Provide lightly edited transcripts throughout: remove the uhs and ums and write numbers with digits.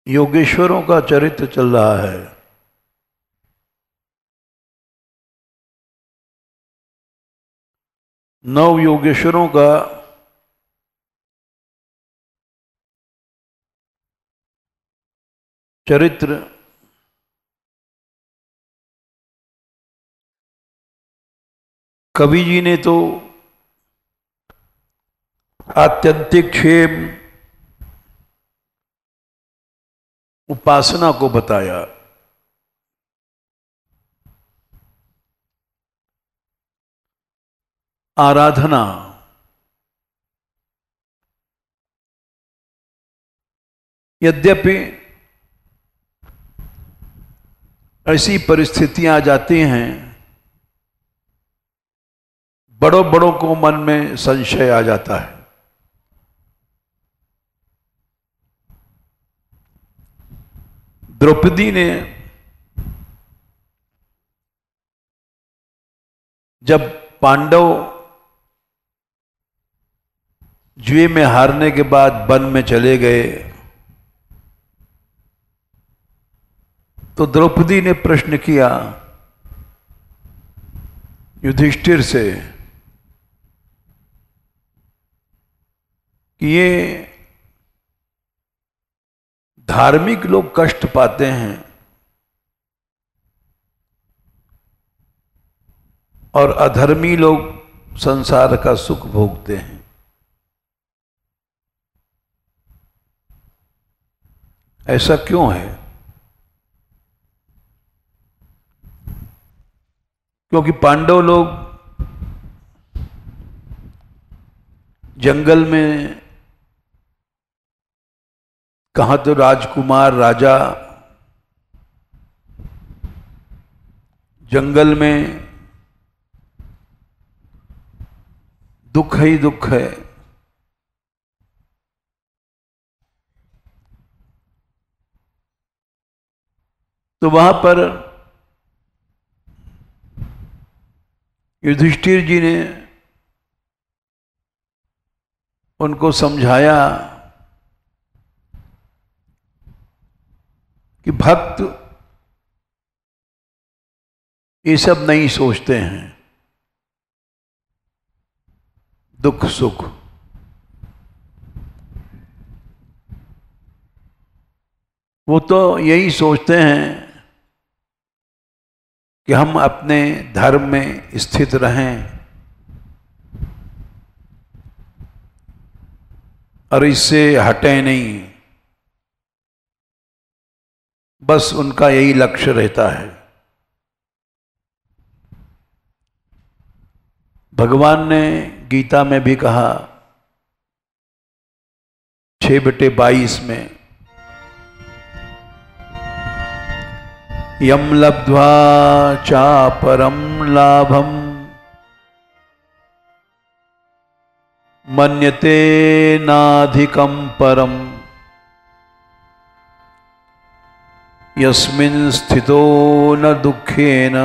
योगेश्वरों का चरित्र चल रहा है। नव योगेश्वरों का चरित्र कवि जी ने तो आत्यंतिक क्षेम उपासना को बताया, आराधना, यद्यपि ऐसी परिस्थितियां आ जाती हैं, बड़ों बड़ों को मन में संशय आ जाता है। द्रौपदी ने जब पांडव जुए में हारने के बाद वन में चले गए तो द्रौपदी ने प्रश्न किया युधिष्ठिर से कि ये धार्मिक लोग कष्ट पाते हैं और अधर्मी लोग संसार का सुख भोगते हैं, ऐसा क्यों है? क्योंकि पांडव लोग जंगल में कहां तो राजकुमार राजा, जंगल में दुख ही दुख है। तो वहां पर युधिष्ठिर जी ने उनको समझाया कि भक्त ये सब नहीं सोचते हैं, दुख सुख। वो तो यही सोचते हैं कि हम अपने धर्म में स्थित रहें और इससे हटें नहीं, बस उनका यही लक्ष्य रहता है। भगवान ने गीता में भी कहा 6/22 में, यम लब्ध्वा चापरम लाभम मन्यते नाधिकम परम यस्मिन् स्थितो न दुःखेन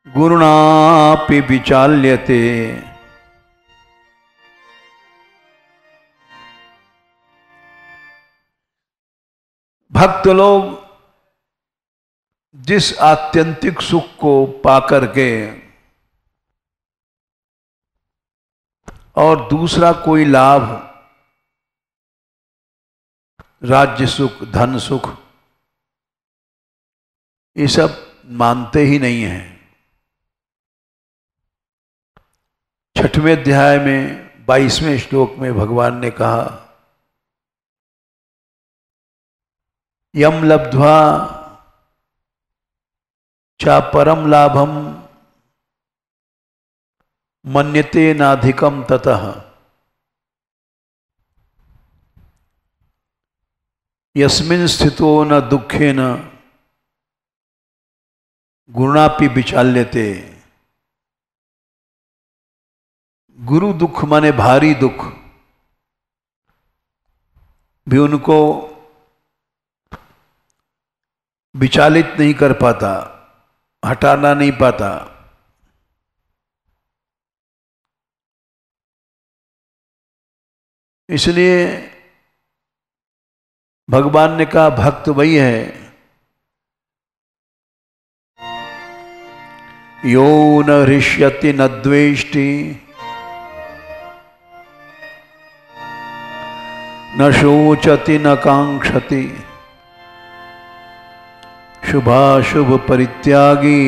गुरुणापि विचाल्यते। भक्त लोग जिस आत्यंतिक सुख को पाकर के और दूसरा कोई लाभ, राज्य सुख, धन सुख, ये सब मानते ही नहीं हैं। 6वें अध्याय में 22वें श्लोक में भगवान ने कहा यम लब्ध्वा चा परम लाभम मन्यते नाधिकम ततः यस्मिन् स्थितो न दुःखेन गुरुणापि विचाल्यते। गुरु दुख माने भारी दुख भी उनको विचालित नहीं कर पाता, हटाना नहीं पाता। इसलिए भगवान ने कहा भक्त वही है यो न हृष्यति न द्वेष्टि न शोचति न कांक्षति शुभाशुभ परित्यागी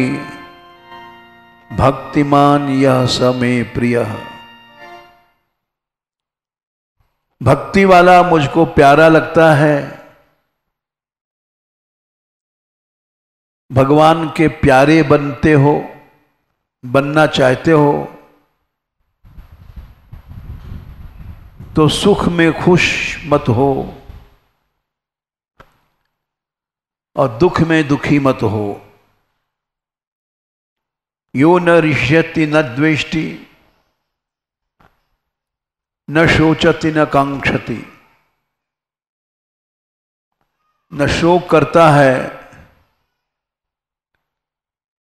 भक्तिमान यह स मे प्रियः। भक्ति वाला मुझको प्यारा लगता है। भगवान के प्यारे बनते हो, बनना चाहते हो तो सुख में खुश मत हो और दुख में दुखी मत हो। यो न रिष्यति न द्वेष्टि न शोचति न कांक्षति। न शोक करता है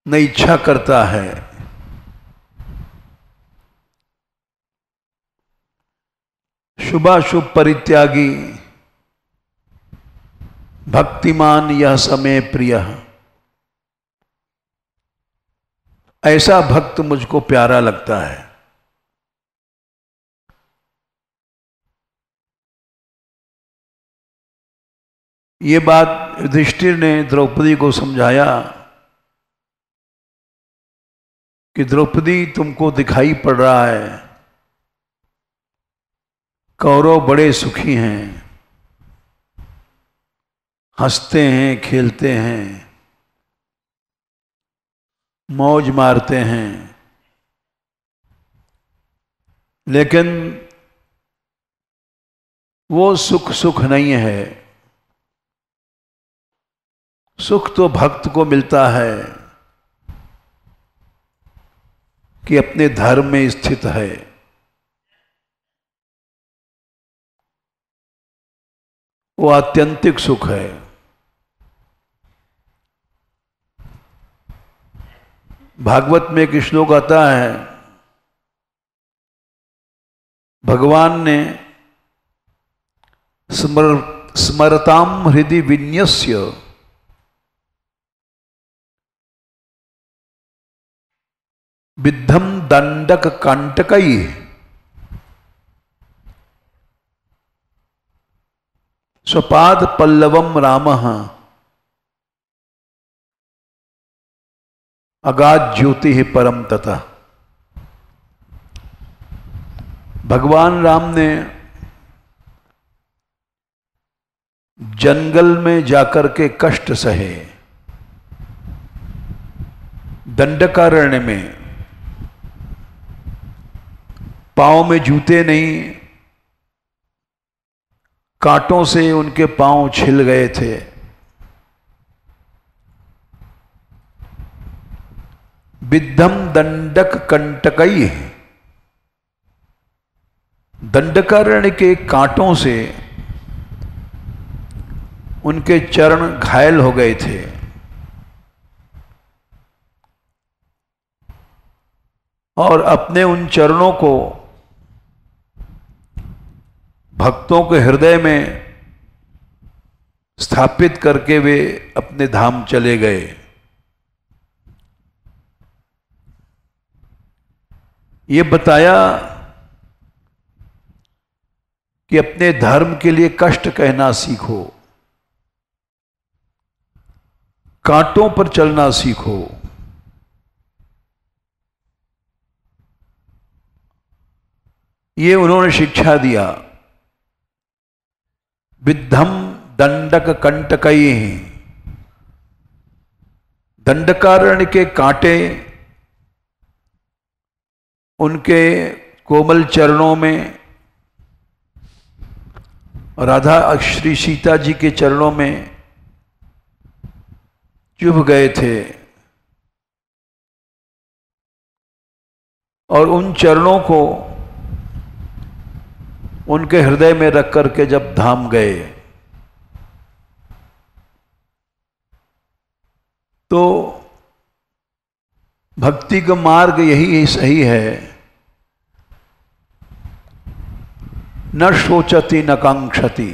न इच्छा करता है। शुभाशुभ परित्यागी भक्तिमान यह स मे प्रियः। ऐसा भक्त मुझको प्यारा लगता है। ये बात युधिष्ठिर ने द्रौपदी को समझाया कि द्रौपदी तुमको दिखाई पड़ रहा है कौरव बड़े सुखी हैं, हंसते हैं, खेलते हैं, मौज मारते हैं, लेकिन वो सुख सुख नहीं है। सुख तो भक्त को मिलता है कि अपने धर्म में स्थित है। वो आत्यंतिक सुख है। भागवत में एक श्लोक आता है, भगवान ने स्मरताम हृदि विन्यस्य विद्धम दंडक कंटकई स्वपाद पल्लवम रामः अगाध ज्योति ही परम तथा। भगवान राम ने जंगल में जाकर के कष्ट सहे, दंडकारण्य में पांव में जूते नहीं, कांटों से उनके पांव छिल गए थे। विद्धम दंडक कंटकई, दंडकारण्य के कांटों से उनके चरण घायल हो गए थे। और अपने उन चरणों को भक्तों के हृदय में स्थापित करके वे अपने धाम चले गए। ये बताया कि अपने धर्म के लिए कष्ट कहना सीखो, कांटों पर चलना सीखो। ये उन्होंने शिक्षा दिया। विद्धम दंडक कंटकई, दंडकारण्य के कांटे उनके कोमल चरणों में, राधा श्री सीता जी के चरणों में चुभ गए थे। और उन चरणों को उनके हृदय में रख करके जब धाम गए तो भक्ति का मार्ग यही सही है। न शोचति न कांक्षति,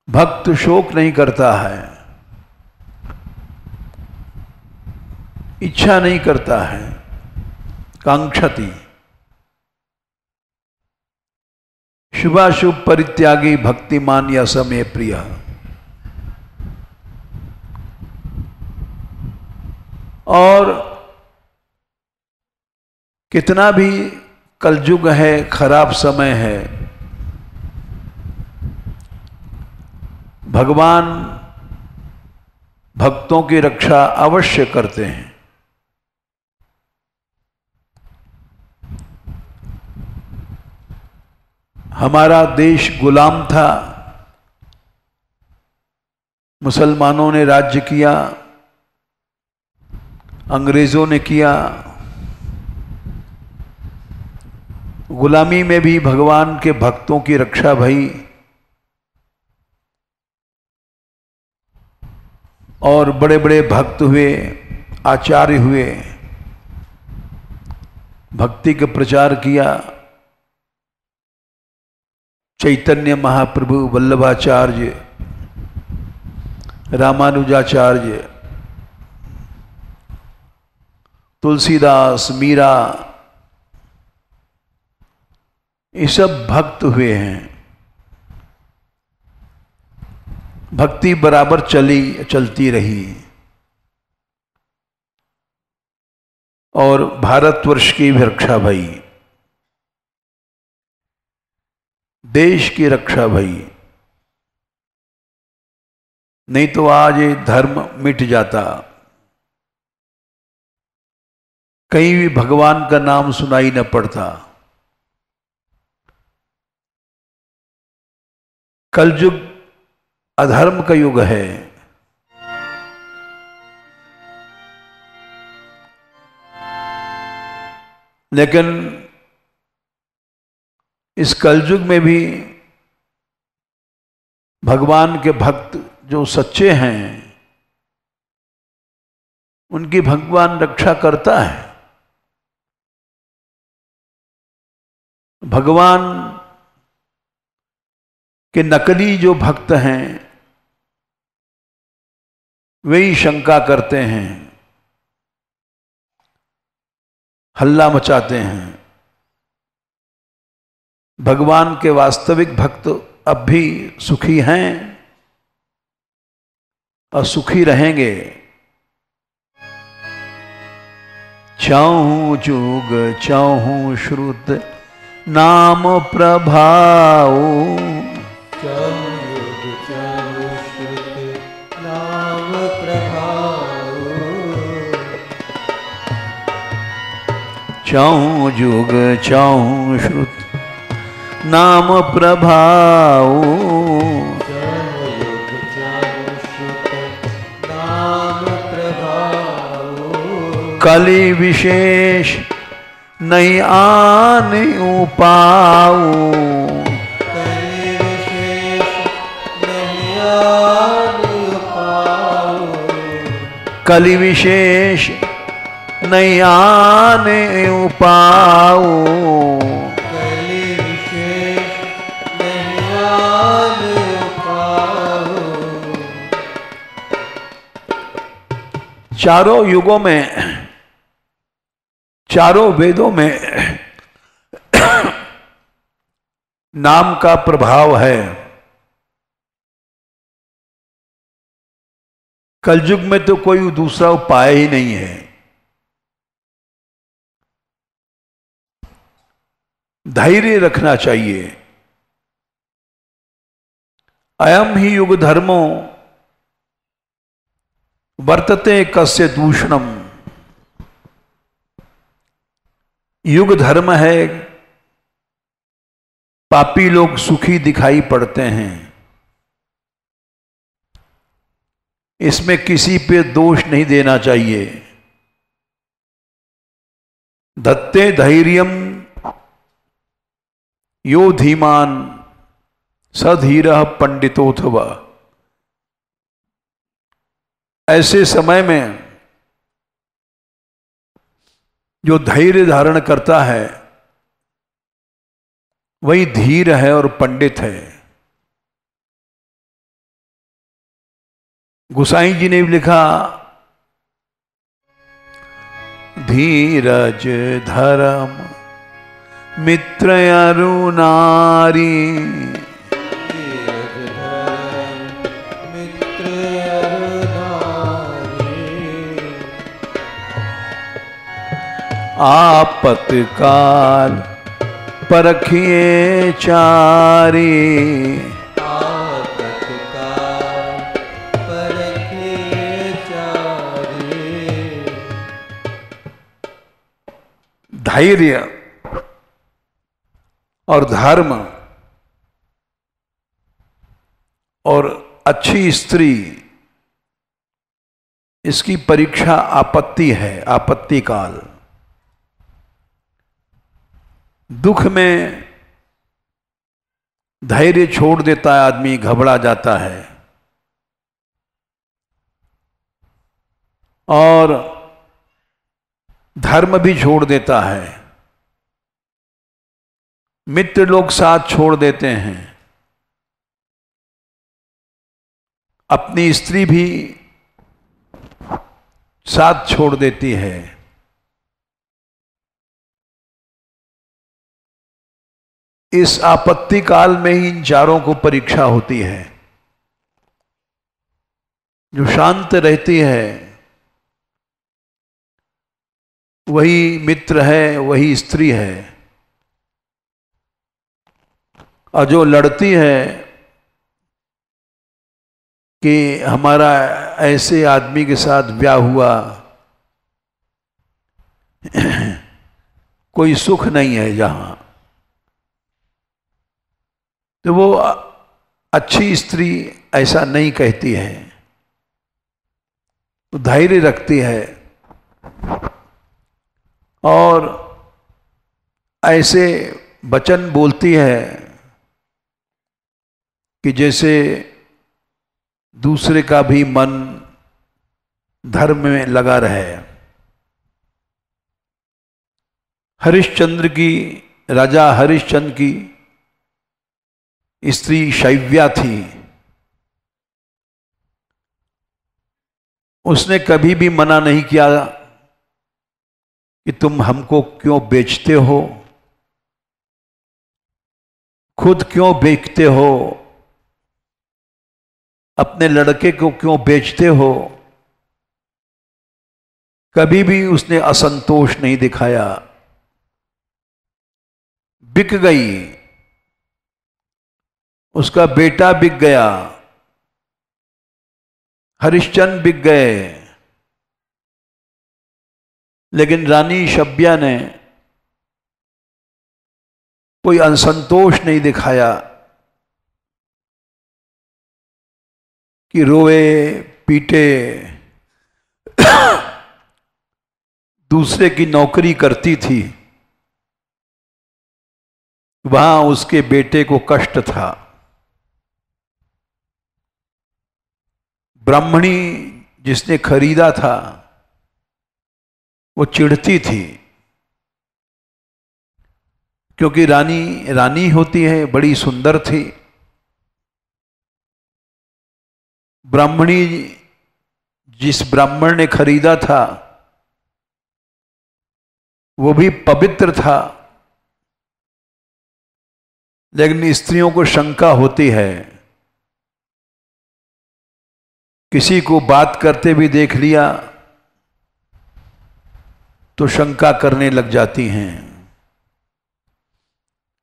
भक्त शोक नहीं करता है, इच्छा नहीं करता है, कांक्षति। शुभाशुभ परित्यागी भक्तिमान या समय प्रिय। और कितना भी कलयुग है, खराब समय है, भगवान भक्तों की रक्षा अवश्य करते हैं। हमारा देश गुलाम था, मुसलमानों ने राज्य किया, अंग्रेजों ने किया। गुलामी में भी भगवान के भक्तों की रक्षा भई और बड़े बड़े भक्त हुए, आचार्य हुए, भक्ति का प्रचार किया। चैतन्य महाप्रभु, वल्लभाचार्य, रामानुजाचार्य, तुलसीदास, मीरा, ये सब भक्त हुए हैं। भक्ति बराबर चलती रही और भारतवर्ष की भी रक्षा भई, देश की रक्षा भई। नहीं तो आज ये धर्म मिट जाता, कहीं भी भगवान का नाम सुनाई न पड़ता। कलयुग अधर्म का युग है। लेकिन इस कलयुग में भी भगवान के भक्त जो सच्चे हैं, उनकी भगवान रक्षा करता है। भगवान के नकली जो भक्त हैं वही शंका करते हैं, हल्ला मचाते हैं। भगवान के वास्तविक भक्त अब भी सुखी हैं और सुखी रहेंगे। चाहूं जुग चाहूं श्रुत नाम प्रभाव, चाहूं जुग चाहूं श्रुत नाम प्रभाव, कलि विशेष नहीं आने पाऊं, कलि विशेष नहीं आने पाऊं, कलि विशेष नहीं आने पाऊं। चारों युगों में, चारों वेदों में नाम का प्रभाव है। कलयुग में तो कोई दूसरा उपाय ही नहीं है। धैर्य रखना चाहिए। अयम ही युग धर्मो वर्तते कस्य दूषणम। युग धर्म है, पापी लोग सुखी दिखाई पड़ते हैं, इसमें किसी पे दोष नहीं देना चाहिए। दत्ते धैर्यम यो धीमान सधीरः पंडितोऽथवा। ऐसे समय में जो धैर्य धारण करता है वही धीर है और पंडित है। गोसाई जी ने भी लिखा, धीरज धर्म मित्र अरु नारी, धीरज धर्म मित्र अरु नारी, आपत्काल परखिए चारी, आपत्काल परखिए चारी। धैर्य और धर्म और अच्छी स्त्री, इसकी परीक्षा आपत्ति है, आपत्ति काल। दुख में धैर्य छोड़ देता है आदमी, घबरा जाता है, और धर्म भी छोड़ देता है। मित्र लोग साथ छोड़ देते हैं, अपनी स्त्री भी साथ छोड़ देती है। इस आपत्ति काल में ही इन चारों को परीक्षा होती है। जो शांत रहती है वही मित्र है, वही स्त्री है, और जो लड़ती है कि हमारा ऐसे आदमी के साथ ब्याह हुआ, कोई सुख नहीं है जहां, तो वो अच्छी स्त्री ऐसा नहीं कहती है, तो धैर्य रखती है और ऐसे वचन बोलती है कि जैसे दूसरे का भी मन धर्म में लगा रहे। हरिश्चंद्र की, राजा हरिश्चंद्र की स्त्री शैव्या थी। उसने कभी भी मना नहीं किया कि तुम हमको क्यों बेचते हो, खुद क्यों बेचते हो, अपने लड़के को क्यों बेचते हो। कभी भी उसने असंतोष नहीं दिखाया। बिक गई, उसका बेटा बिक गया, हरिश्चंद्र बिक गए, लेकिन रानी शब्या ने कोई असंतोष नहीं दिखाया कि रोए पीटे, दूसरे की नौकरी करती थी, वहां उसके बेटे को कष्ट था। ब्राह्मणी जिसने खरीदा था वो चिढ़ती थी, क्योंकि रानी रानी होती है, बड़ी सुंदर थी। ब्राह्मणी, जिस ब्राह्मण ने खरीदा था वो भी पवित्र था, लेकिन स्त्रियों को शंका होती है। किसी को बात करते भी देख लिया तो शंका करने लग जाती हैं,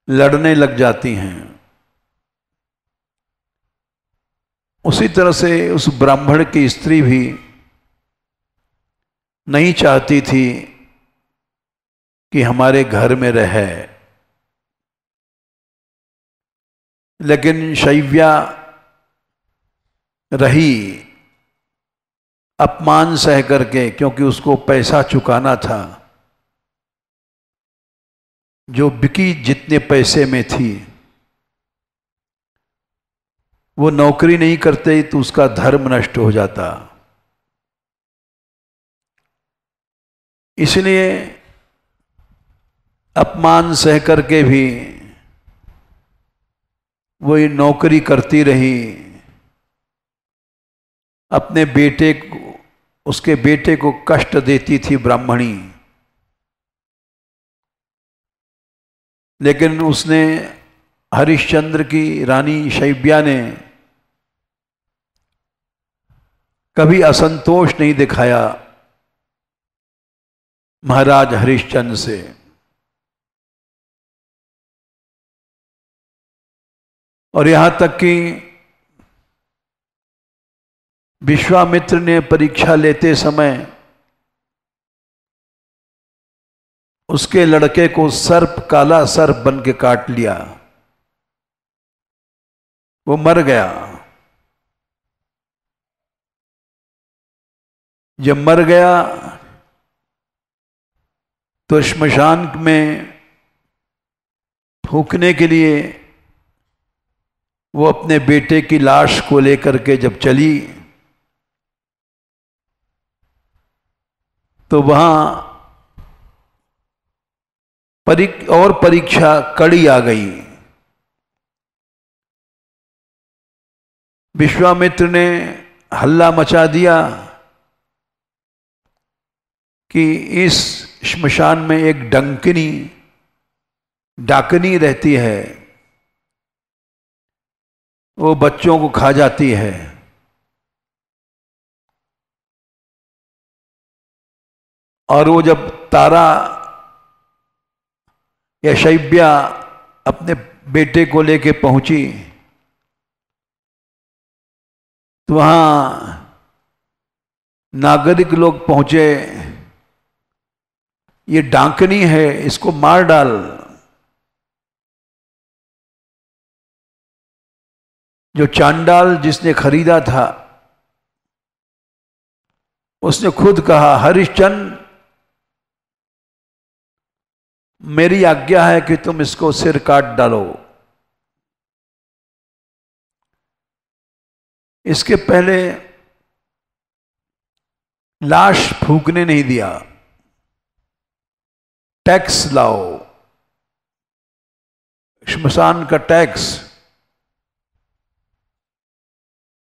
लड़ने लग जाती हैं। उसी तरह से उस ब्राह्मण की स्त्री भी नहीं चाहती थी कि हमारे घर में रहे, लेकिन शैव्या रही अपमान सह करके, क्योंकि उसको पैसा चुकाना था। जो बिकी जितने पैसे में थी, वो नौकरी नहीं करते तो उसका धर्म नष्ट हो जाता। इसलिए अपमान सह करके भी वो ये नौकरी करती रही, अपने बेटे को, उसके बेटे को कष्ट देती थी ब्राह्मणी, लेकिन उसने, हरिश्चंद्र की रानी शैब्या ने कभी असंतोष नहीं दिखाया महाराज हरिश्चंद्र से। और यहां तक कि विश्वामित्र ने परीक्षा लेते समय उसके लड़के को सर्प, काला सर्प बन के काट लिया, वो मर गया। जब मर गया तो श्मशान में फूंकने के लिए वो अपने बेटे की लाश को लेकर के जब चली तो वहां परीक्षा कड़ी आ गई। विश्वामित्र ने हल्ला मचा दिया कि इस श्मशान में एक डाकनी रहती है, वो बच्चों को खा जाती है। और वो जब तारा या शैब्या अपने बेटे को लेके पहुंची तो वहां नागरिक लोग पहुंचे, ये डाकनी है, इसको मार डाल। जो चांडाल जिसने खरीदा था उसने खुद कहा, हरिश्चंद्र मेरी आज्ञा है कि तुम इसको सिर काट डालो। इसके पहले लाश फूंकने नहीं दिया, टैक्स लाओ, श्मशान का टैक्स।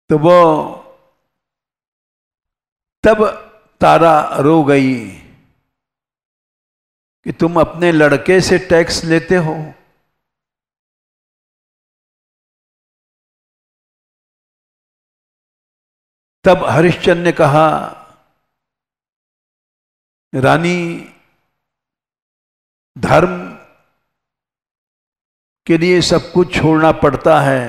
तो वो तब तारा रो गई कि तुम अपने लड़के से टैक्स लेते हो। तब हरिश्चंद्र ने कहा, रानी, धर्म के लिए सब कुछ छोड़ना पड़ता है।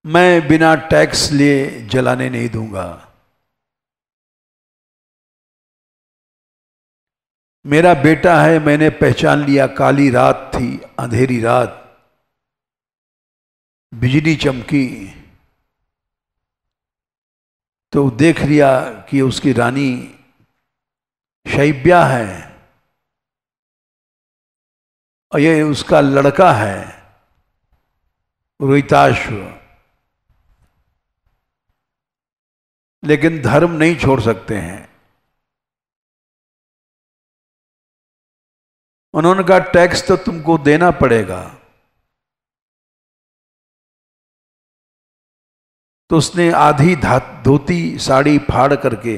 मैं बिना टैक्स लिए जलाने नहीं दूंगा। मेरा बेटा है, मैंने पहचान लिया। काली रात थी, अंधेरी रात, बिजली चमकी तो देख लिया कि उसकी रानी शैब्या है और ये उसका लड़का है रोहिताश्व। लेकिन धर्म नहीं छोड़ सकते हैं। उन्होंने कहा, टैक्स तो तुमको देना पड़ेगा। तो उसने आधी धोती साड़ी फाड़ करके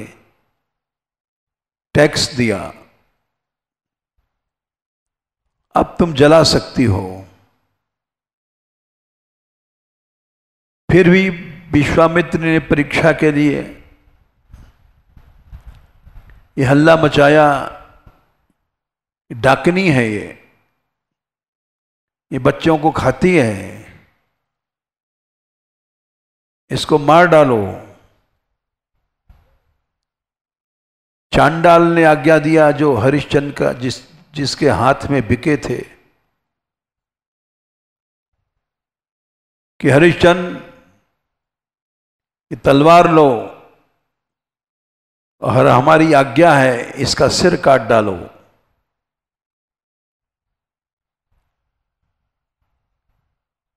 टैक्स दिया। अब तुम जला सकती हो। फिर भी विश्वामित्र ने परीक्षा के लिए ये हल्ला मचाया, डाकनी है, ये बच्चों को खाती है, इसको मार डालो। चांडाल ने आज्ञा दिया, जो हरिश्चंद्र का जिसके हाथ में बिके थे, कि हरिश्चंद्र ये तलवार लो और हमारी आज्ञा है इसका सिर काट डालो।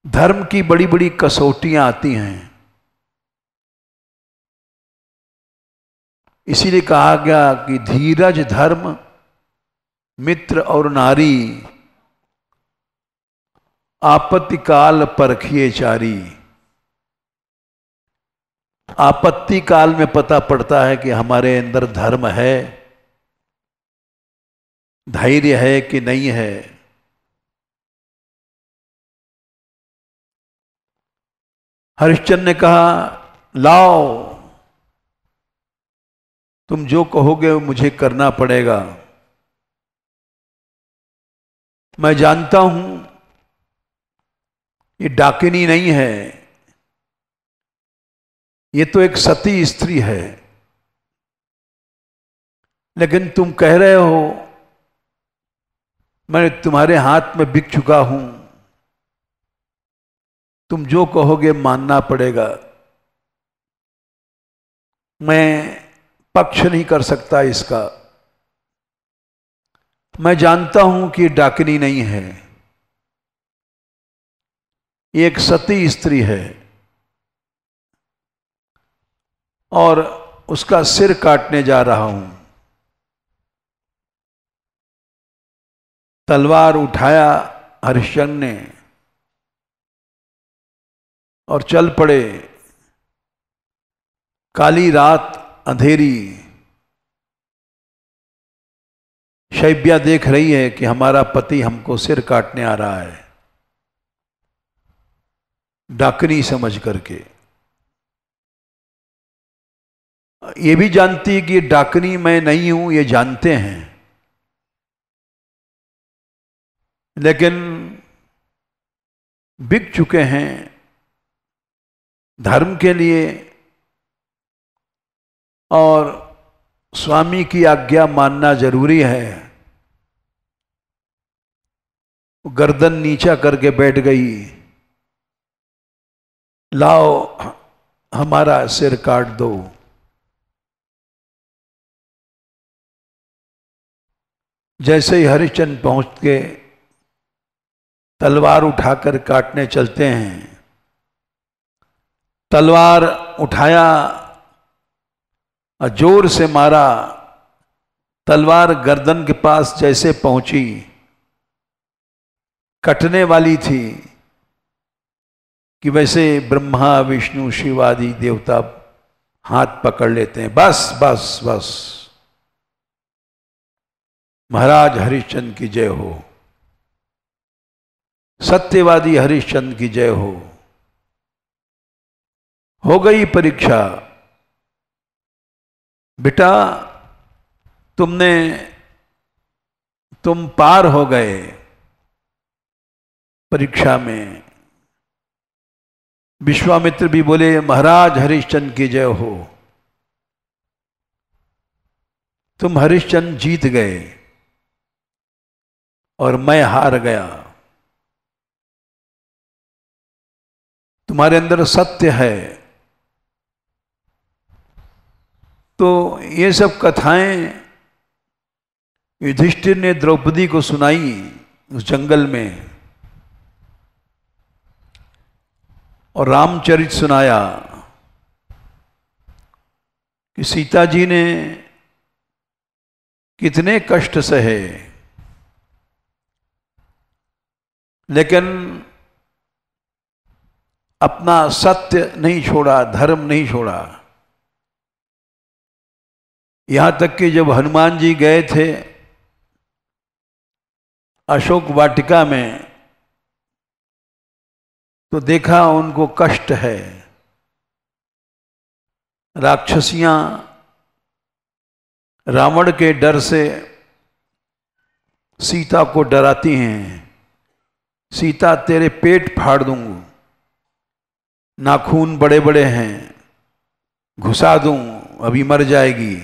धर्म की बड़ी बड़ी कसौटियां आती हैं। इसीलिए कहा गया कि धीरज, धर्म, मित्र और नारी, आपत्ति काल परखिए चारी। आपत्ति काल में पता पड़ता है कि हमारे अंदर धर्म है, धैर्य है कि नहीं है। हरिश्चंद्र ने कहा, लाओ, तुम जो कहोगे वो मुझे करना पड़ेगा। मैं जानता हूं ये डाकिनी नहीं है, ये तो एक सती स्त्री है, लेकिन तुम कह रहे हो मैं तुम्हारे हाथ में बिक चुका हूं, तुम जो कहोगे मानना पड़ेगा। मैं पक्ष नहीं कर सकता इसका। मैं जानता हूं कि डाकिनी नहीं है, ये एक सती स्त्री है और उसका सिर काटने जा रहा हूं। तलवार उठाया हरिश्चंद्र ने और चल पड़े। काली रात, अंधेरी। शैब्या देख रही है कि हमारा पति हमको सिर काटने आ रहा है, डाकनी समझ करके। ये भी जानती है कि डाकनी मैं नहीं हूं, ये जानते हैं, लेकिन बिक चुके हैं धर्म के लिए और स्वामी की आज्ञा मानना जरूरी है। गर्दन नीचा करके बैठ गई, लाओ हमारा सिर काट दो। जैसे ही हरिश्चंद्र पहुंच के तलवार उठाकर काटने चलते हैं, तलवार उठाया और जोर से मारा। तलवार गर्दन के पास जैसे पहुंची, कटने वाली थी कि वैसे ब्रह्मा विष्णु शिव आदि देवता हाथ पकड़ लेते हैं, बस बस बस। महाराज हरिश्चंद्र की जय हो, सत्यवादी हरिश्चंद्र की जय हो गई परीक्षा। बेटा तुम पार हो गए परीक्षा में। विश्वामित्र भी बोले, महाराज हरिश्चंद्र की जय हो, तुम हरिश्चंद्र जीत गए और मैं हार गया। तुम्हारे अंदर सत्य है। तो ये सब कथाएं युधिष्ठिर ने द्रौपदी को सुनाई उस जंगल में, और रामचरित सुनाया कि सीता जी ने कितने कष्ट सहे, लेकिन अपना सत्य नहीं छोड़ा, धर्म नहीं छोड़ा। यहां तक कि जब हनुमान जी गए थे अशोक वाटिका में, तो देखा उनको कष्ट है। राक्षसियां रावण के डर से सीता को डराती हैं, सीता तेरे पेट फाड़ दूंगा, नाखून बड़े बड़े हैं, घुसा दूं, अभी मर जाएगी,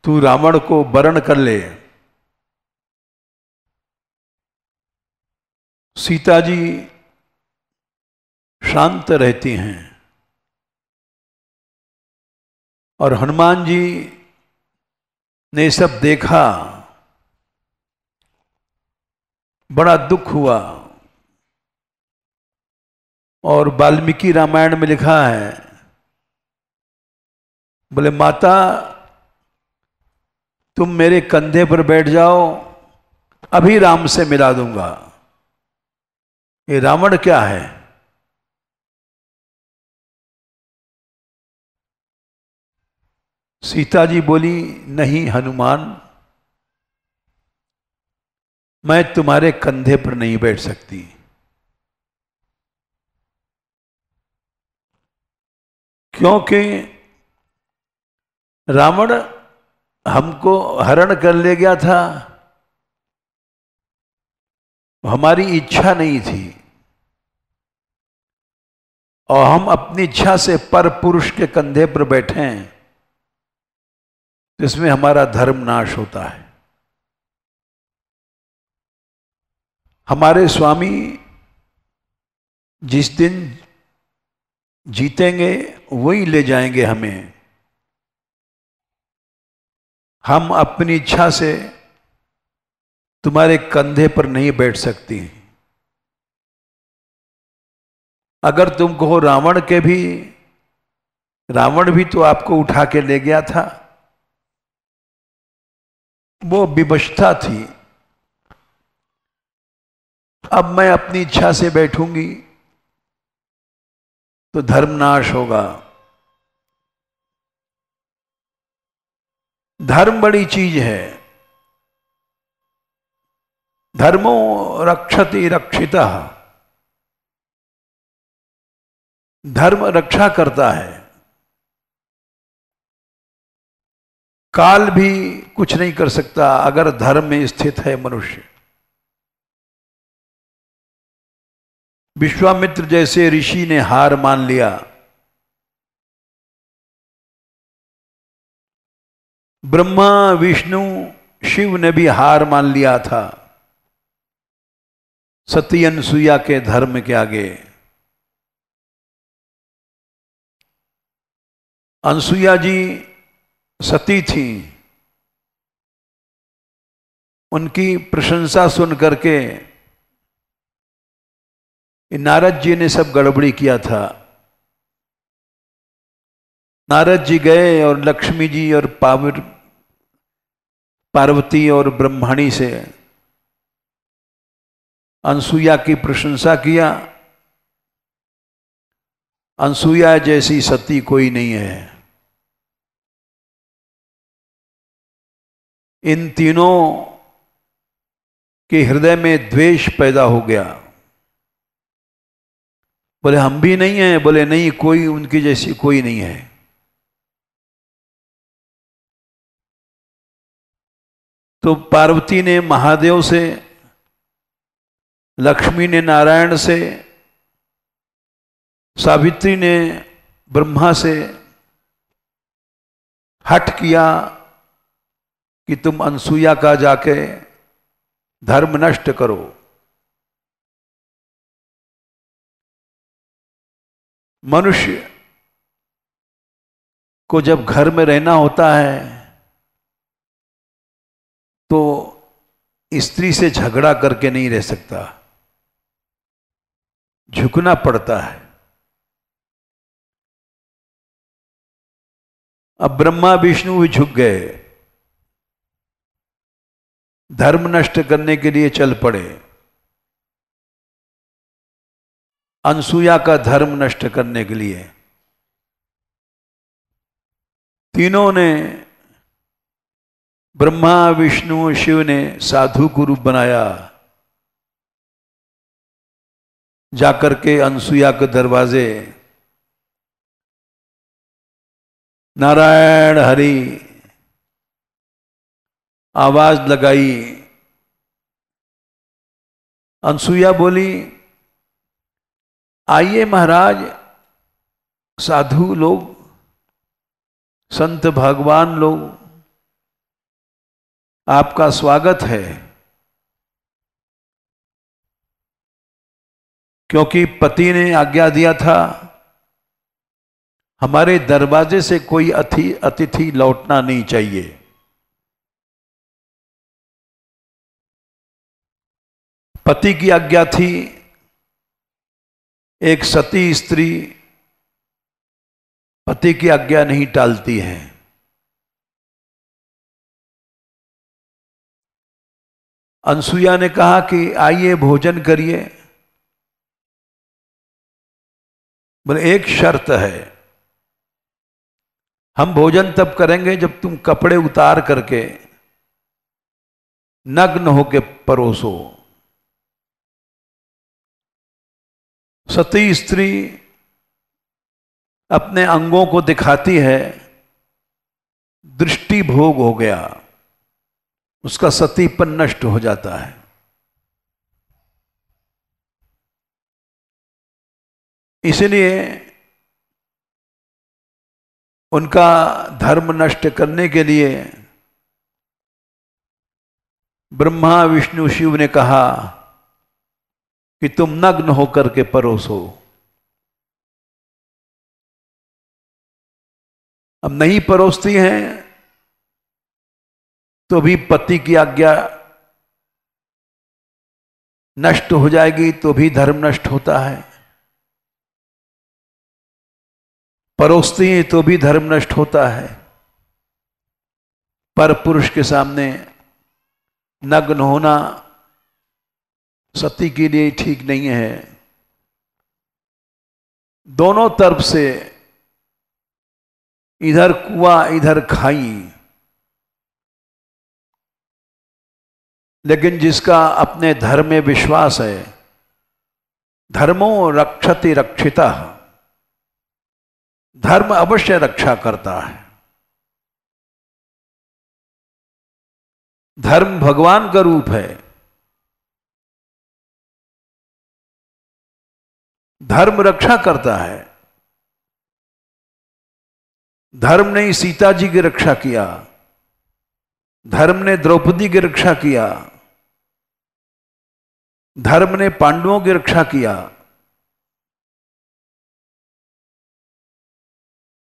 तू रावण को वरण कर ले। सीता जी शांत रहती हैं और हनुमान जी ने सब देखा, बड़ा दुख हुआ। और वाल्मीकि रामायण में लिखा है, बोले माता तुम मेरे कंधे पर बैठ जाओ, अभी राम से मिला दूंगा। ये रावण क्या है, सीता जी बोली, नहीं हनुमान, मैं तुम्हारे कंधे पर नहीं बैठ सकती। क्योंकि रावण हमको हरण कर ले गया था, हमारी इच्छा नहीं थी, और हम अपनी इच्छा से पर पुरुष के कंधे पर बैठे हैं, तो इसमें हमारा धर्म नाश होता है। हमारे स्वामी जिस दिन जीतेंगे वही ले जाएंगे हमें। हम अपनी इच्छा से तुम्हारे कंधे पर नहीं बैठ सकती। अगर तुम कहो रावण भी तो आपको उठा के ले गया था, वो विवशता थी। अब मैं अपनी इच्छा से बैठूंगी तो धर्मनाश होगा। धर्म बड़ी चीज है। धर्मो रक्षति रक्षितः, धर्म रक्षा करता है। काल भी कुछ नहीं कर सकता अगर धर्म में स्थित है मनुष्य। विश्वामित्र जैसे ऋषि ने हार मान लिया, ब्रह्मा विष्णु शिव ने भी हार मान लिया था सती अनसुईया के धर्म के आगे। अनसुईया जी सती थी, उनकी प्रशंसा सुन करके नारद जी ने सब गड़बड़ी किया था। नारद जी गए और लक्ष्मी जी और पार्वती और ब्रह्मणी से अनसुईया की प्रशंसा किया। अनसुईया जैसी सती कोई नहीं है। इन तीनों के हृदय में द्वेष पैदा हो गया। बोले हम भी नहीं हैं, बोले नहीं, कोई उनकी जैसी कोई नहीं है। तो पार्वती ने महादेव से, लक्ष्मी ने नारायण से, सावित्री ने ब्रह्मा से हठ किया कि तुम अनसुईया का जाके धर्म नष्ट करो। मनुष्य को जब घर में रहना होता है तो स्त्री से झगड़ा करके नहीं रह सकता, झुकना पड़ता है। अब ब्रह्मा विष्णु भी झुक गए, धर्म नष्ट करने के लिए चल पड़े, अनसुईया का धर्म नष्ट करने के लिए। तीनों ने, ब्रह्मा विष्णु शिव ने साधु को रूप बनाया, जाकर के अनसुईया के दरवाजे नारायण हरि आवाज लगाई। अनसुईया बोली, आइए महाराज, साधु लोग, संत भगवान लोग, आपका स्वागत है। क्योंकि पति ने आज्ञा दिया था हमारे दरवाजे से कोई अतिथि लौटना नहीं चाहिए। पति की आज्ञा थी। एक सती स्त्री पति की आज्ञा नहीं टालती है। अनसुईया ने कहा कि आइए भोजन करिए। बोले एक शर्त है, हम भोजन तब करेंगे जब तुम कपड़े उतार करके नग्न होके परोसो। सती स्त्री अपने अंगों को दिखाती है, दृष्टि भोग हो गया, उसका सतीपन नष्ट हो जाता है। इसलिए उनका धर्म नष्ट करने के लिए ब्रह्मा विष्णु शिव ने कहा कि तुम नग्न होकर के परोसो। अब नहीं परोसती हैं तो भी पति की आज्ञा नष्ट हो जाएगी, तो भी धर्म नष्ट होता है। परोसती हैं तो भी धर्म नष्ट होता है। पर पुरुष के सामने नग्न होना सती के लिए ठीक नहीं है। दोनों तरफ से, इधर कुआं इधर खाई, लेकिन जिसका अपने धर्म में विश्वास है, धर्मो रक्षति रक्षिता, धर्म अवश्य रक्षा करता है। धर्म भगवान का रूप है। धर्म रक्षा करता है। धर्म ने सीता जी की रक्षा किया, धर्म ने द्रौपदी की रक्षा किया, धर्म ने पांडवों की रक्षा किया।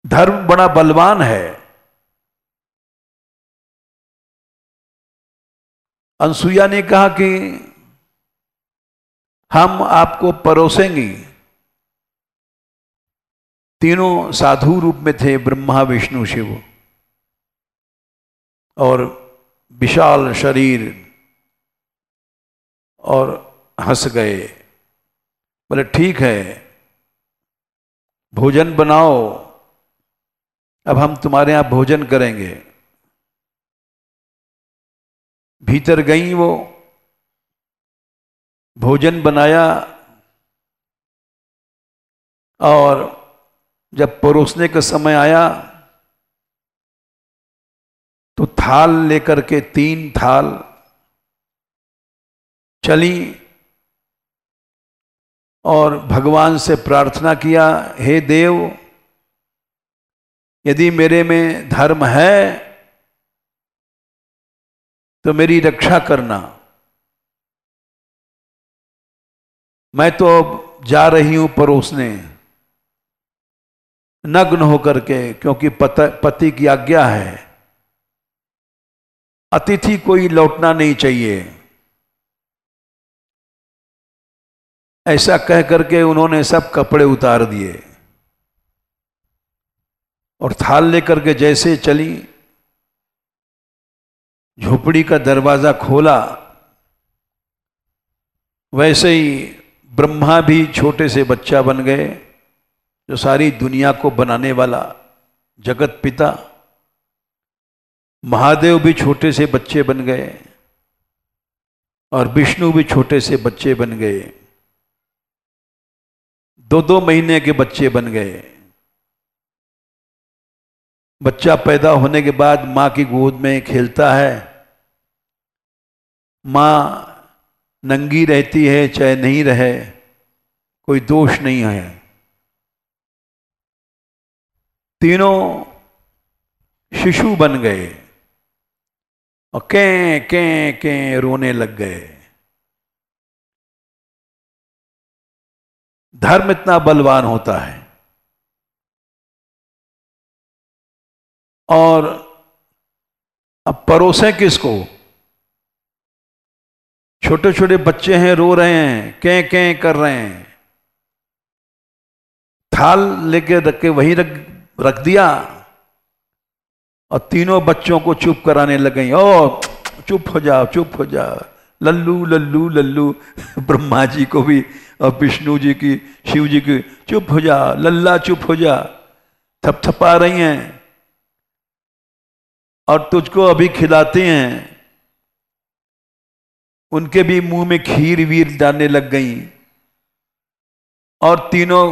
धर्म बड़ा बलवान है। अनसुईया ने कहा कि हम आपको परोसेंगे। तीनों साधु रूप में थे, ब्रह्मा विष्णु शिव, और विशाल शरीर, और हंस गए। बोले ठीक है, भोजन बनाओ, अब हम तुम्हारे यहां भोजन करेंगे। भीतर गई वो, भोजन बनाया, और जब परोसने का समय आया तो थाल लेकर के 3 थाल चली और भगवान से प्रार्थना किया, हे देव, यदि मेरे में धर्म है तो मेरी रक्षा करना। मैं तो अब जा रही हूं परोसने, नग्न होकर के, क्योंकि पति की आज्ञा है। अतिथि कोई लौटना नहीं चाहिए। ऐसा कह करके उन्होंने सब कपड़े उतार दिए और थाल लेकर के जैसे चली, झोपड़ी का दरवाजा खोला, वैसे ही ब्रह्मा भी छोटे से बच्चा बन गए, जो सारी दुनिया को बनाने वाला जगत पिता। महादेव भी छोटे से बच्चे बन गए और विष्णु भी छोटे से बच्चे बन गए। 2-2 महीने के बच्चे बन गए। बच्चा पैदा होने के बाद मां की गोद में खेलता है। मां नंगी रहती है चाहे नहीं रहे, कोई दोष नहीं है। तीनों शिशु बन गए और कें कें कें रोने लग गए। धर्म इतना बलवान होता है। और अब परोसे किसको? छोटे छोटे बच्चे हैं, रो रहे हैं, कें कें कर रहे हैं। थाल लेके रख के वहीं रख दिया और तीनों बच्चों को चुप कराने लग गई। ओ चुप हो जाओ, चुप हो जाओ, लल्लू लल्लू लल्लू। ब्रह्मा जी को भी और विष्णु जी की, शिव जी की, चुप हो जा लल्ला, चुप हो जा, थपथपा रही हैं। और तुझको अभी खिलाते हैं, उनके भी मुंह में खीर वीर डालने लग गई और तीनों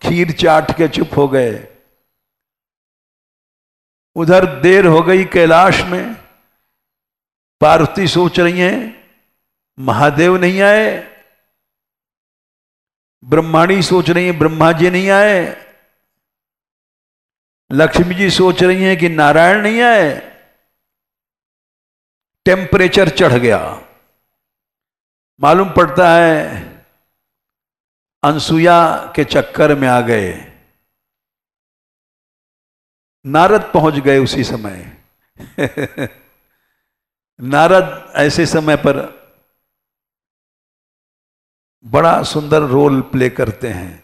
खीर चाट के चुप हो गए। उधर देर हो गई कैलाश में, पार्वती सोच रही हैं महादेव नहीं आए, ब्रह्माणी सोच रही हैं ब्रह्मा जी नहीं आए, लक्ष्मी जी सोच रही हैं कि नारायण नहीं आए। टेम्परेचर चढ़ गया। मालूम पड़ता है अनसुया के चक्कर में आ गए। नारद पहुंच गए उसी समय। नारद ऐसे समय पर बड़ा सुंदर रोल प्ले करते हैं।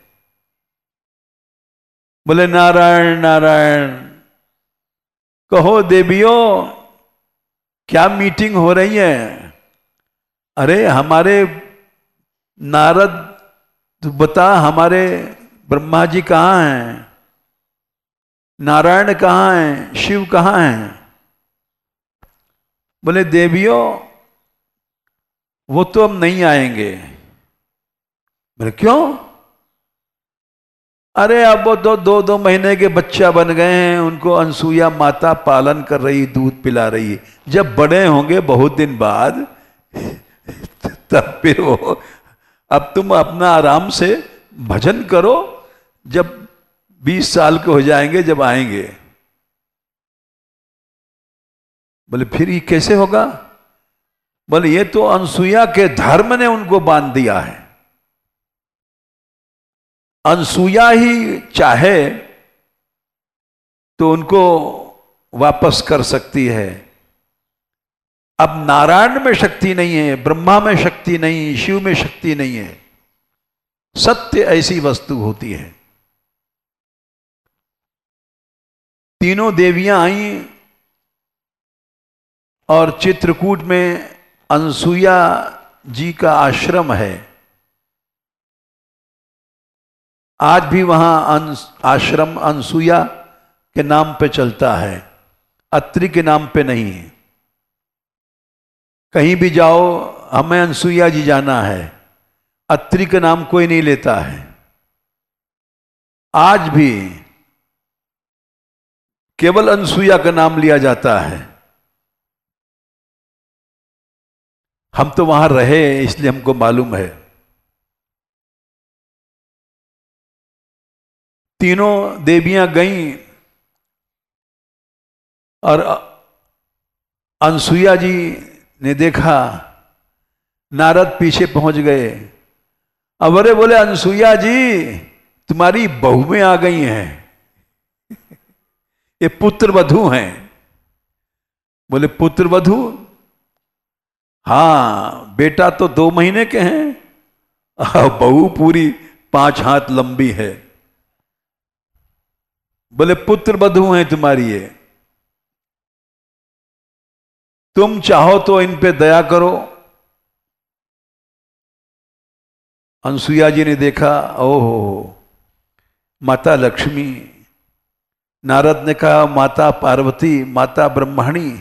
बोले नारायण नारायण, कहो देवियों क्या मीटिंग हो रही है? अरे हमारे नारद, तू बता हमारे ब्रह्मा जी कहाँ हैं, नारायण कहाँ हैं, शिव कहाँ हैं? बोले देवियों वो तो अब नहीं आएंगे। बोले क्यों? अरे अब वो तो 2-2 महीने के बच्चा बन गए हैं, उनको अनसुया माता पालन कर रही, दूध पिला रही। जब बड़े होंगे बहुत दिन बाद तब फिर वो, अब तुम अपना आराम से भजन करो, जब 20 साल के हो जाएंगे जब आएंगे। बोले फिर ये कैसे होगा? बोले ये तो अनसुया के धर्म ने उनको बांध दिया है। अनसुया ही चाहे तो उनको वापस कर सकती है। अब नारायण में शक्ति नहीं है, ब्रह्मा में शक्ति नहीं, शिव में शक्ति नहीं है। सत्य ऐसी वस्तु होती है। तीनों देवियां आईं और चित्रकूट में अनसुया जी का आश्रम है। आज भी वहां आश्रम अनसुया के नाम पे चलता है, अत्रि के नाम पे नहीं है। कहीं भी जाओ हमें अनसुया जी जाना है, अत्रि का नाम कोई नहीं लेता है। आज भी केवल अनसुया का नाम लिया जाता है। हम तो वहां रहे इसलिए हमको मालूम है। तीनों देवियां गईं और अनसुया जी ने देखा, नारद पीछे पहुंच गए। अब अरे बोले अनसुया जी तुम्हारी बहुएं आ गई हैं, ये पुत्र वधू हैं। बोले पुत्र वधू? हाँ, बेटा तो 2 महीने के हैं, बहू पूरी 5 हाथ लंबी है। बोले पुत्र वधू हैं तुम्हारी ये, तुम चाहो तो इन पे दया करो। अनसुया जी ने देखा, ओहो माता लक्ष्मी। नारद ने कहा माता पार्वती, माता ब्रह्माणी।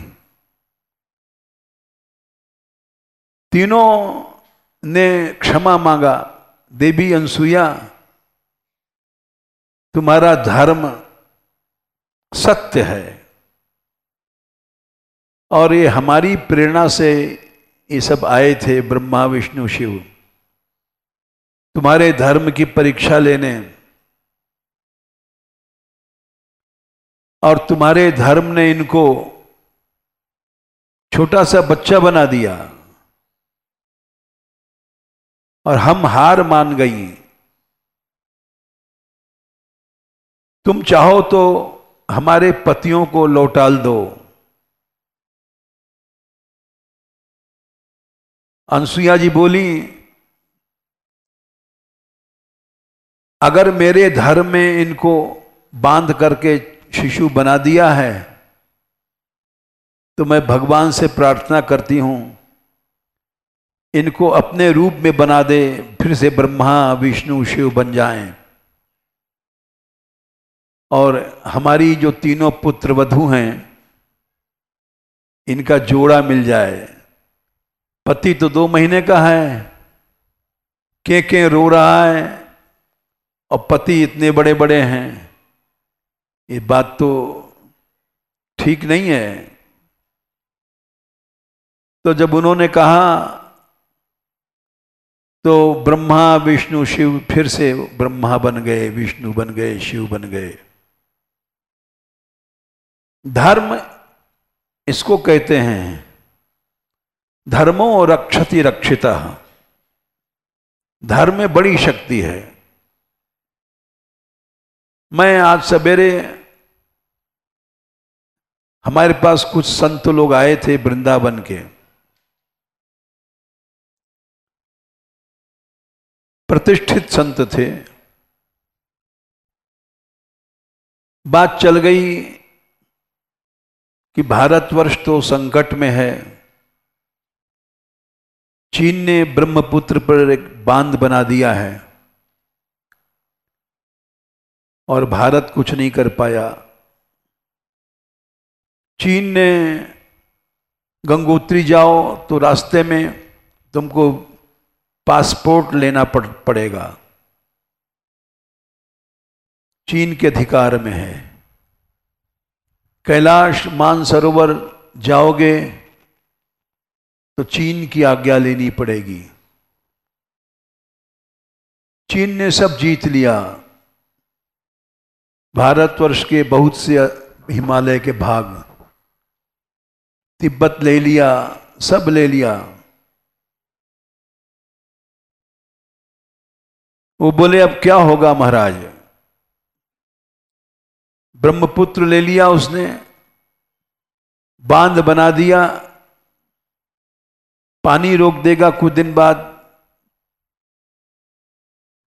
तीनों ने क्षमा मांगा। देवी अनसुया तुम्हारा धर्म सत्य है और ये हमारी प्रेरणा से ये सब आए थे, ब्रह्मा विष्णु शिव तुम्हारे धर्म की परीक्षा लेने, और तुम्हारे धर्म ने इनको छोटा सा बच्चा बना दिया और हम हार मान गई। तुम चाहो तो हमारे पतियों को लौटाल दो। अनसुया जी बोली अगर मेरे धर्म में इनको बांध करके शिशु बना दिया है तो मैं भगवान से प्रार्थना करती हूं इनको अपने रूप में बना दे, फिर से ब्रह्मा विष्णु शिव बन जाएं और हमारी जो तीनों पुत्र वधू हैं इनका जोड़ा मिल जाए। पति तो 2 महीने का है, के रो रहा है, और पति इतने बड़े बड़े हैं, ये बात तो ठीक नहीं है। तो जब उन्होंने कहा तो ब्रह्मा विष्णु शिव फिर से ब्रह्मा बन गए, विष्णु बन गए, शिव बन गए। धर्म इसको कहते हैं, धर्मो रक्षति रक्षितः। धर्म में बड़ी शक्ति है। मैं आज सवेरे, हमारे पास कुछ संत लोग आए थे वृंदावन के, प्रतिष्ठित संत थे। बात चल गई कि भारतवर्ष तो संकट में है, चीन ने ब्रह्मपुत्र पर एक बांध बना दिया है और भारत कुछ नहीं कर पाया। चीन ने गंगोत्री जाओ तो रास्ते में तुमको पासपोर्ट लेना पड़ेगा, चीन के अधिकार में है। कैलाश मानसरोवर जाओगे तो चीन की आज्ञा लेनी पड़ेगी। चीन ने सब जीत लिया, भारतवर्ष के बहुत से हिमालय के भाग, तिब्बत ले लिया, सब ले लिया। वो बोले अब क्या होगा महाराज, ब्रह्मपुत्र ले लिया उसने, बांध बना दिया, पानी रोक देगा कुछ दिन बाद,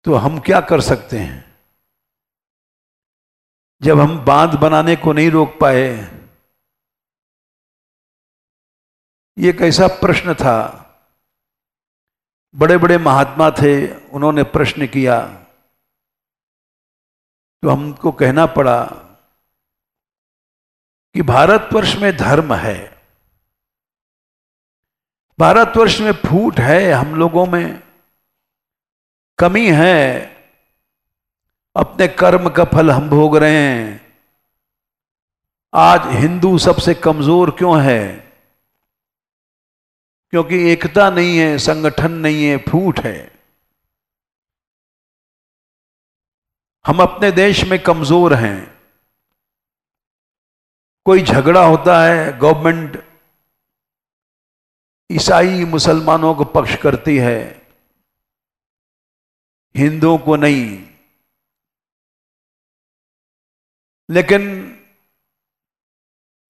तो हम क्या कर सकते हैं जब हम बांध बनाने को नहीं रोक पाए। ये कैसा प्रश्न था। बड़े बड़े महात्मा थे, उन्होंने प्रश्न किया तो हमको कहना पड़ा कि भारतवर्ष में धर्म है, भारतवर्ष में फूट है, हम लोगों में कमी है, अपने कर्म का फल हम भोग रहे हैं। आज हिंदू सबसे कमजोर क्यों है? क्योंकि एकता नहीं है, संगठन नहीं है, फूट है। हम अपने देश में कमजोर हैं। कोई झगड़ा होता है, गवर्नमेंट ईसाई मुसलमानों को पक्ष करती है, हिंदुओं को नहीं। लेकिन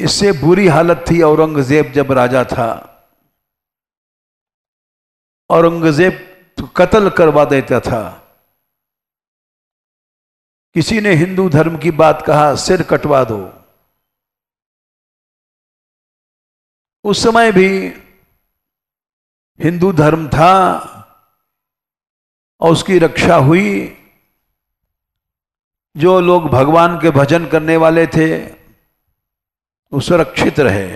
इससे बुरी हालत थी औरंगजेब जब राजा था। औरंगजेब तो कत्ल करवा देता था। किसी ने हिंदू धर्म की बात कहा, सिर कटवा दो। उस समय भी हिंदू धर्म था और उसकी रक्षा हुई। जो लोग भगवान के भजन करने वाले थे वो सुरक्षित रहे,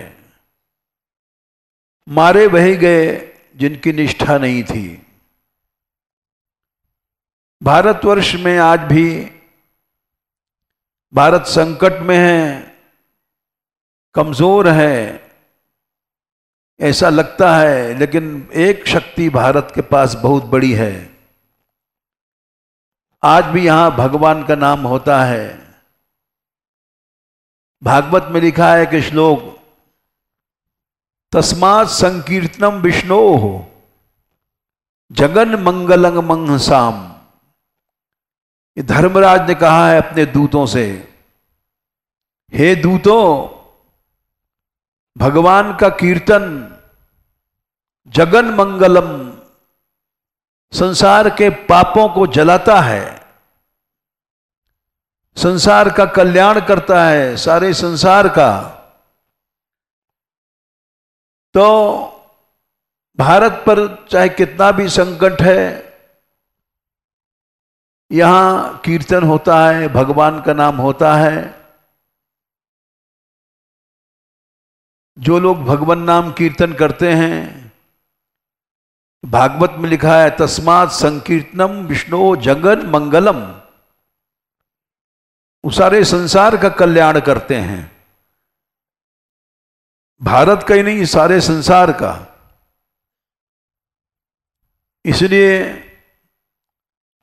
मारे वही गए जिनकी निष्ठा नहीं थी। भारतवर्ष में आज भी भारत संकट में है, कमजोर है ऐसा लगता है, लेकिन एक शक्ति भारत के पास बहुत बड़ी है। आज भी यहां भगवान का नाम होता है। भागवत में लिखा है कि श्लोक, तस्मात् संकीर्तनम विष्णोः जगन मंगलं मंहसाम। ये धर्मराज ने कहा है अपने दूतों से, हे दूतों, भगवान का कीर्तन जगन मंगलम, संसार के पापों को जलाता है, संसार का कल्याण करता है, सारे संसार का। तो भारत पर चाहे कितना भी संकट है, यहां कीर्तन होता है, भगवान का नाम होता है। जो लोग भगवान नाम कीर्तन करते हैं, भागवत में लिखा है तस्मात् संकीर्तनम विष्णु जगन मंगलम, वो सारे संसार का कल्याण करते हैं, भारत का ही नहीं सारे संसार का। इसलिए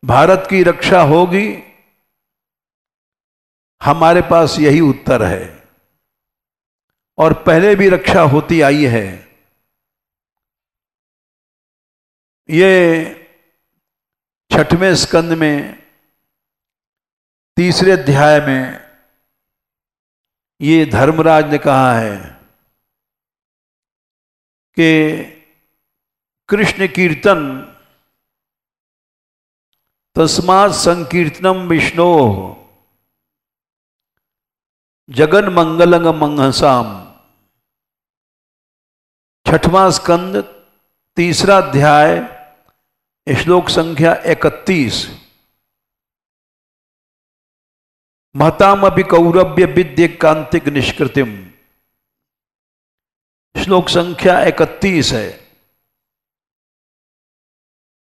भारत की रक्षा होगी, हमारे पास यही उत्तर है, और पहले भी रक्षा होती आई है। ये 6वें स्कंद में 3रे अध्याय में ये धर्मराज ने कहा है कि कृष्ण कीर्तन तस्मात् संकीर्तनम विष्णो जगन मंगलंग मंहसाम। 6वां स्कंद 3रा अध्याय श्लोक संख्या 31। महताम अभी कौरव्य विद्य कांतिक निष्कृतिम, श्लोक संख्या 31 है।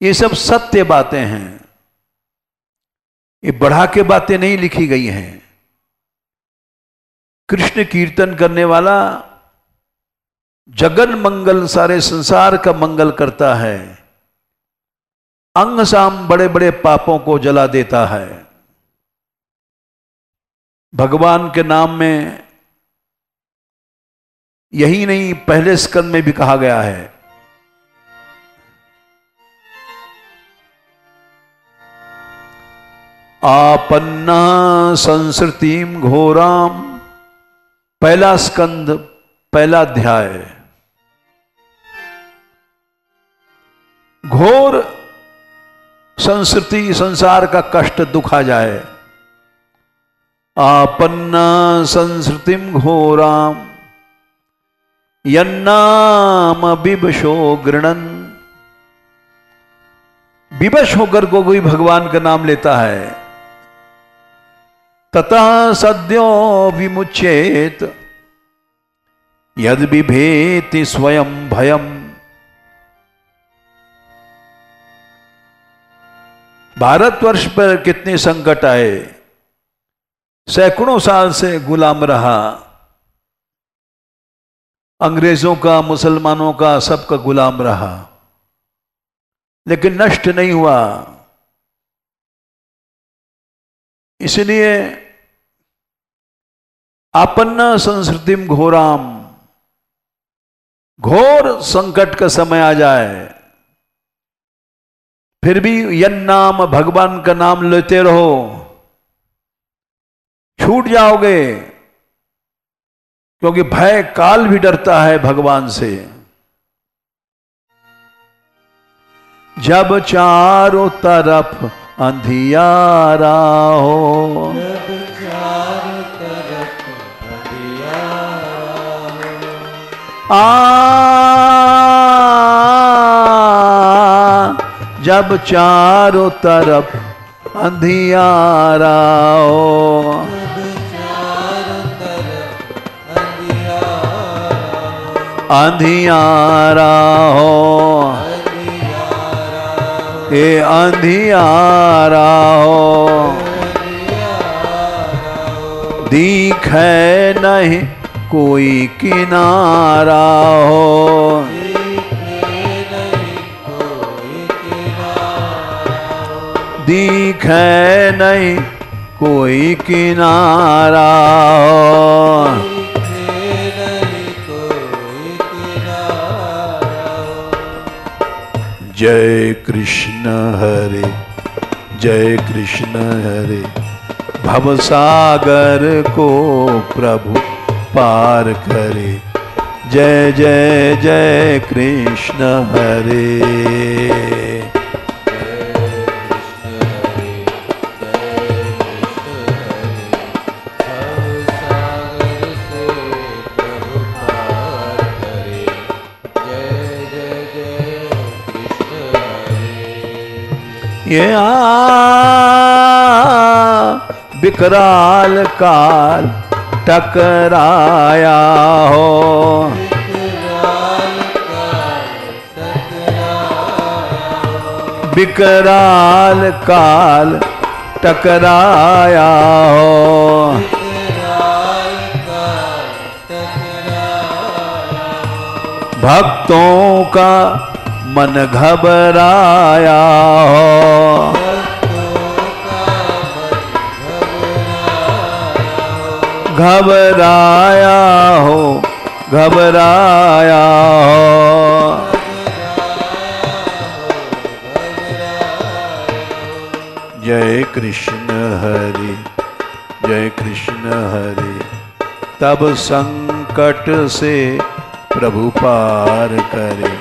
ये सब सत्य बातें हैं, ये बढ़ा के बातें नहीं लिखी गई हैं। कृष्ण कीर्तन करने वाला जगन मंगल, सारे संसार का मंगल करता है, अंग साम बड़े बड़े पापों को जला देता है। भगवान के नाम में यही नहीं, पहले स्कंद में भी कहा गया है आपन्ना संसृतिम घोराम। पहला स्कंद पहला अध्याय। घोर संस्कृति, संसार का कष्ट दुख आ जाए। आपन्ना संस्कृतिम घोराम यन्नाम विवशो गृणन। विवश होकर को कोई भगवान का नाम लेता है, ततः सद्यो विमुच्येत यद बिभेति स्वयं भयम। भारतवर्ष पर कितने संकट आए, सैकड़ों साल से गुलाम रहा, अंग्रेजों का, मुसलमानों का, सबका गुलाम रहा, लेकिन नष्ट नहीं हुआ। इसलिए आपन्ना संस्कृतिम घोराम, घोर संकट का समय आ जाए फिर भी यन्नाम, भगवान का नाम लेते रहो, छूट जाओगे। क्योंकि भय काल भी डरता है भगवान से। जब चारों तरफ अंधियारा हो, जब चारों तरफ अंधियारा हो, जब चारों तरफ अंधियारा हो, अंधियारा हो, ये अंधियारा हो, दिखे नहीं कोई किनारा हो, दिखे नहीं कोई किनारा हो। जय कृष्ण हरे, जय कृष्ण हरे, भवसागर को प्रभु पार करे। जय जय जय कृष्ण हरे। ये विकराल काल टकराया हो, विकराल काल टकराया हो, भक्तों का मन घबराया हो, घबराया हो, घबराया हो। जय कृष्ण हरि, जय कृष्ण हरि, तब संकट से प्रभु पार करे।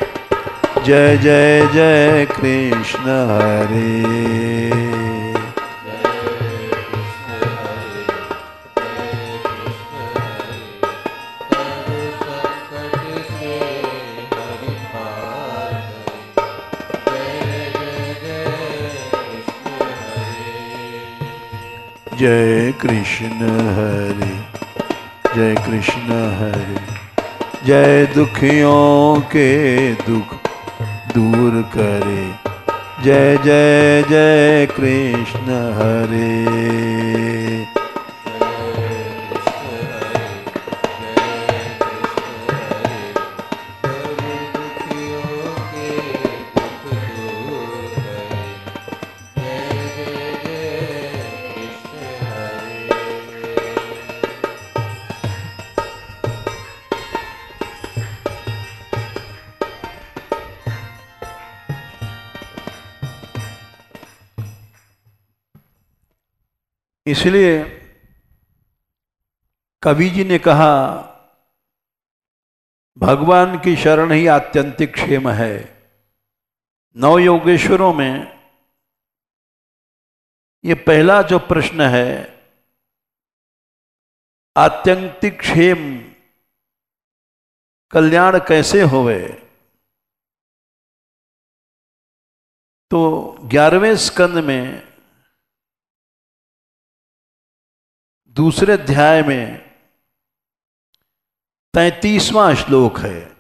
जय जय जय कृष्ण हरि। जय कृष्ण हरि, जय कृष्ण हरि, जय दुखियों के दुख दूर करे। जय जय जय कृष्ण हरि। इसलिए कवि जी ने कहा, भगवान की शरण ही आत्यंतिक क्षेम है। नौ योगेश्वरों में ये पहला जो प्रश्न है, आत्यंतिक क्षेम कल्याण कैसे होवे, तो 11वें स्कंद में दूसरे अध्याय में 33वां श्लोक है।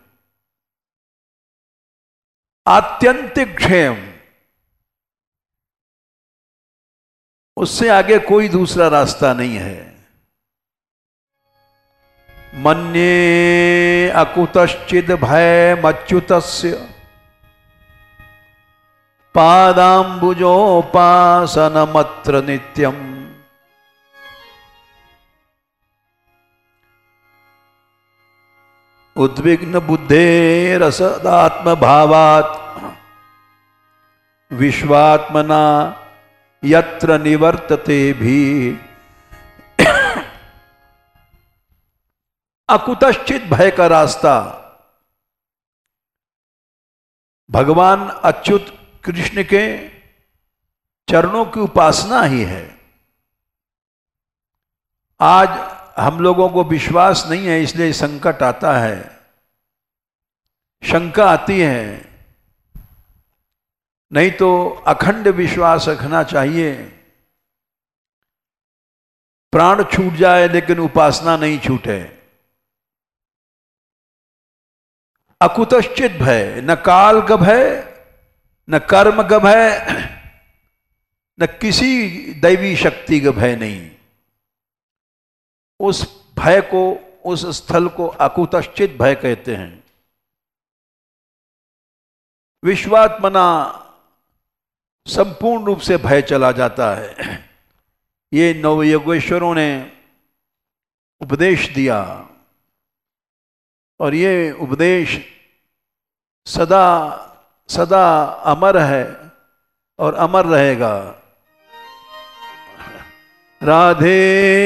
आत्यंतिक क्षेम, उससे आगे कोई दूसरा रास्ता नहीं है। मन्ये अकुतश्चिद भयमच्युतस्य पादाम्बुजोपासनमत्र नित्यम्। उद्विग्न बुद्धेरसदात्म भावात् विश्वात्मना यत्र निवर्तते भी। अकुतश्चित भय का रास्ता भगवान अच्युत कृष्ण के चरणों की उपासना ही है। आज हम लोगों को विश्वास नहीं है, इसलिए संकट आता है, शंका आती है। नहीं तो अखंड विश्वास रखना चाहिए। प्राण छूट जाए लेकिन उपासना नहीं छूटे। अकुतश्चित भय, न काल का भय, न कर्म का भय, न किसी दैवी शक्ति का भय नहीं। उस भय को, उस स्थल को अकुतश्चित भय कहते हैं। विश्वात्मना संपूर्ण रूप से भय चला जाता है। ये नवयोगेश्वरों ने उपदेश दिया और ये उपदेश सदा सदा अमर है और अमर रहेगा। राधे